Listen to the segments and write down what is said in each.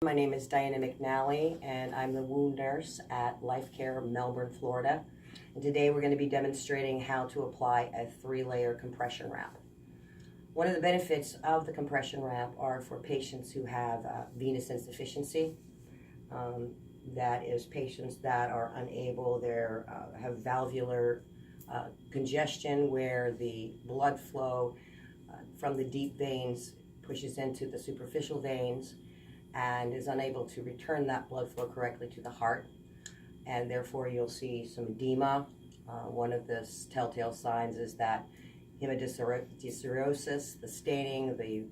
My name is Diana McNally, and I'm the wound nurse at Life Care Melbourne, Florida. And today we're going to be demonstrating how to apply a 3-layer compression wrap. One of the benefits of the compression wrap are for patients who have venous insufficiency. That is patients that are unable, have valvular congestion where the blood flow from the deep veins pushes into the superficial veins and is unable to return that blood flow correctly to the heart, and therefore you'll see some edema. One of the telltale signs is that hemodyscerosis, the staining, the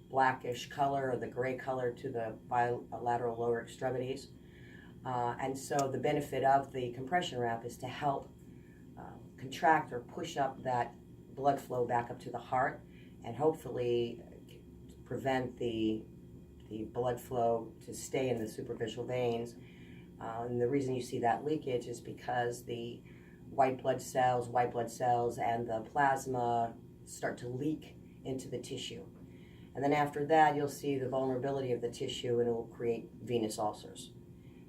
blackish color or the gray color to the bilateral lower extremities. And so the benefit of the compression wrap is to help contract or push up that blood flow back up to the heart and hopefully prevent the blood flow to stay in the superficial veins. And the reason you see that leakage is because the white blood cells and the plasma start to leak into the tissue. And then after that, you'll see the vulnerability of the tissue and it will create venous ulcers.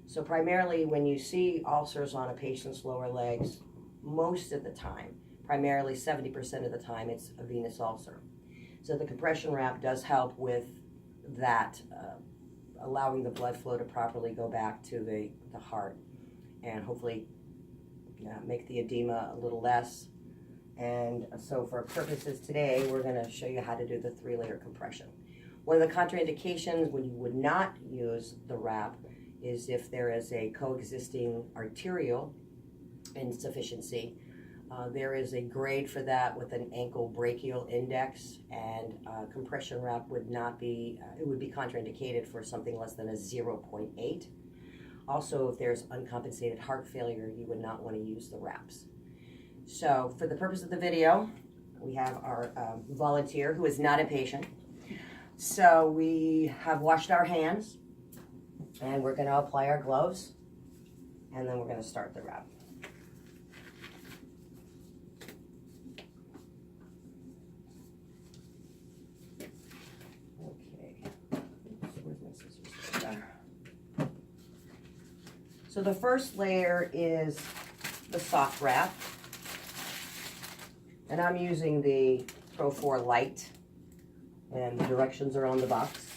So primarily when you see ulcers on a patient's lower legs, most of the time, primarily 70% of the time, it's a venous ulcer. So the compression wrap does help with that, allowing the blood flow to properly go back to the heart and hopefully make the edema a little less. And so for purposes today, we're going to show you how to do the 3-layer compression. One of the contraindications when you would not use the wrap is if there is a coexisting arterial insufficiency. There is a grade for that with an ankle brachial index, and compression wrap would not be, it would be contraindicated for something less than a 0.8. Also, if there's uncompensated heart failure, you would not want to use the wraps. So for the purpose of the video, we have our volunteer who is not a patient. So we have washed our hands and we're going to apply our gloves and then we're going to start the wrap. So the first layer is the soft wrap, and I'm using the Pro4 Light, and the directions are on the box.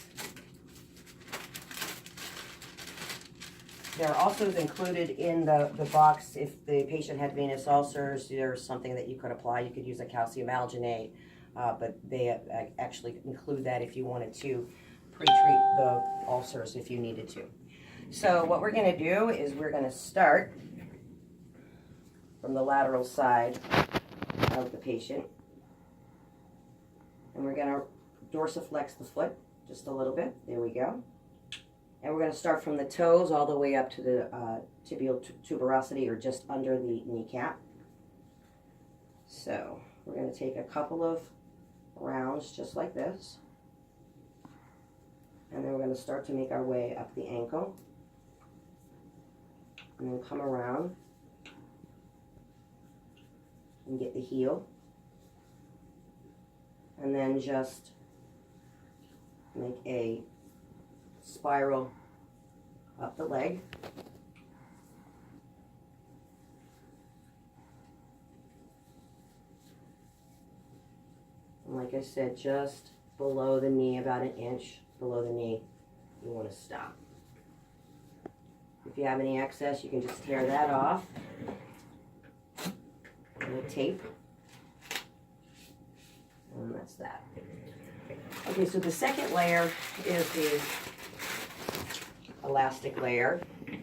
There are also included in the box, if the patient had venous ulcers, there's something that you could apply. You could use a calcium alginate, but they actually include that if you wanted to pre-treat the ulcers if you needed to. So what we're going to do is we're going to start from the lateral side of the patient. And we're going to dorsiflex the foot just a little bit. There we go. And we're going to start from the toes all the way up to the tibial tuberosity, or just under the kneecap. So we're going to take a couple of rounds just like this. And then we're going to start to make our way up the ankle. And then come around and get the heel. And then just make a spiral up the leg. And like I said, just below the knee, about an inch below the knee, you want to stop. If you have any excess, you can just tear that off with tape. And that's that. Okay, so the second layer is the elastic layer. You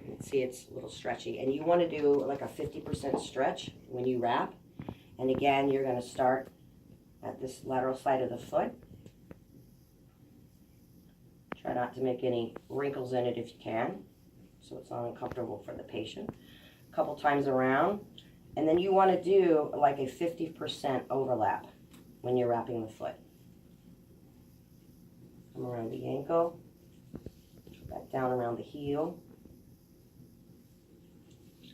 can see it's a little stretchy. And you want to do like a 50% stretch when you wrap. And again, you're going to start at this lateral side of the foot. Try not to make any wrinkles in it if you can, so it's not uncomfortable for the patient. A couple times around, and then you want to do like a 50% overlap when you're wrapping the foot. Come around the ankle, back down around the heel,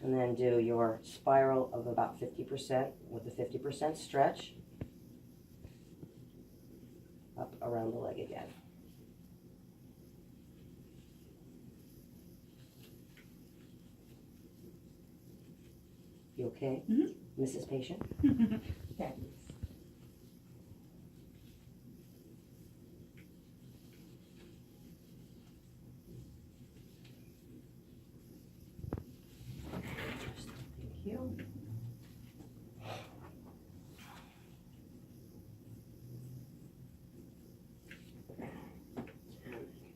and then do your spiral of about 50% with a 50% stretch up around the leg again. You okay? Mhm. Mrs. Patient? Thanks. Thank you.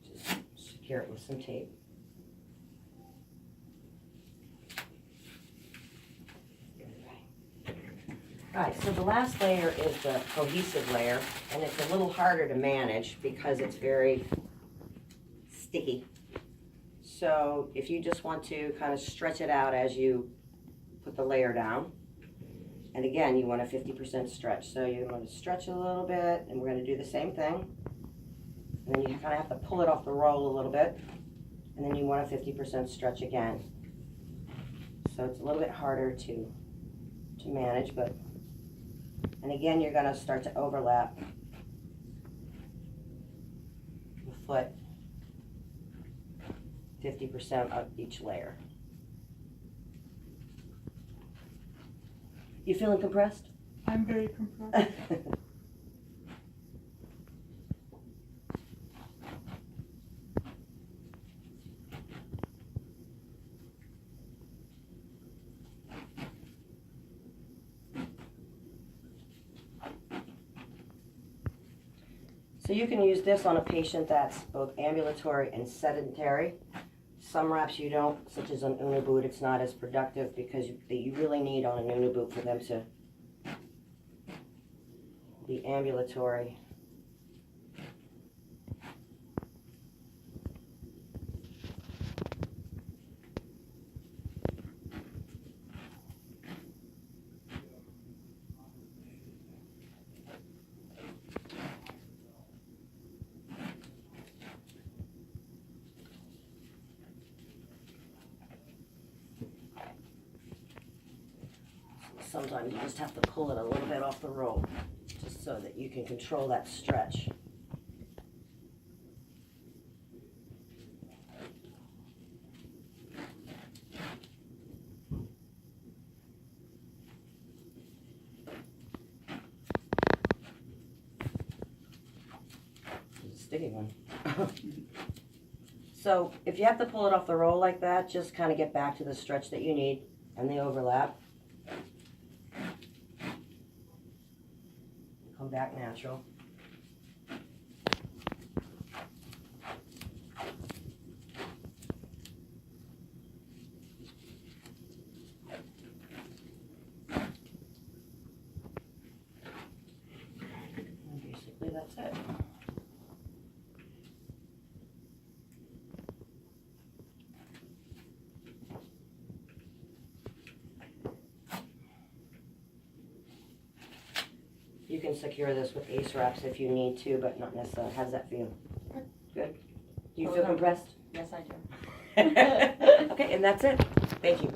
Just secure it with some tape. Alright, so the last layer is the cohesive layer, and it's a little harder to manage because it's very sticky. So if you just want to kind of stretch it out as you put the layer down, and again, you want a 50% stretch. So you want to stretch a little bit, and we're going to do the same thing. And then you kind of have to pull it off the roll a little bit, and then you want a 50% stretch again. So it's a little bit harder to manage, but, and again, you're going to start to overlap the foot 50% of each layer. You feeling compressed? I'm very compressed. So you can use this on a patient that's both ambulatory and sedentary. Some wraps you don't, such as an Uniboot, it's not as productive because you really need on an Uniboot for them to be ambulatory. Sometimes you just have to pull it a little bit off the roll, just so that you can control that stretch. It's a sticky one. So if you have to pull it off the roll like that, just kind of get back to the stretch that you need and the overlap. Come back natural. And basically that's it. You can secure this with ace wraps if you need to, but not necessarily. How does that feel? Good? Do you feel compressed? Yes, I do. Okay, and that's it. Thank you.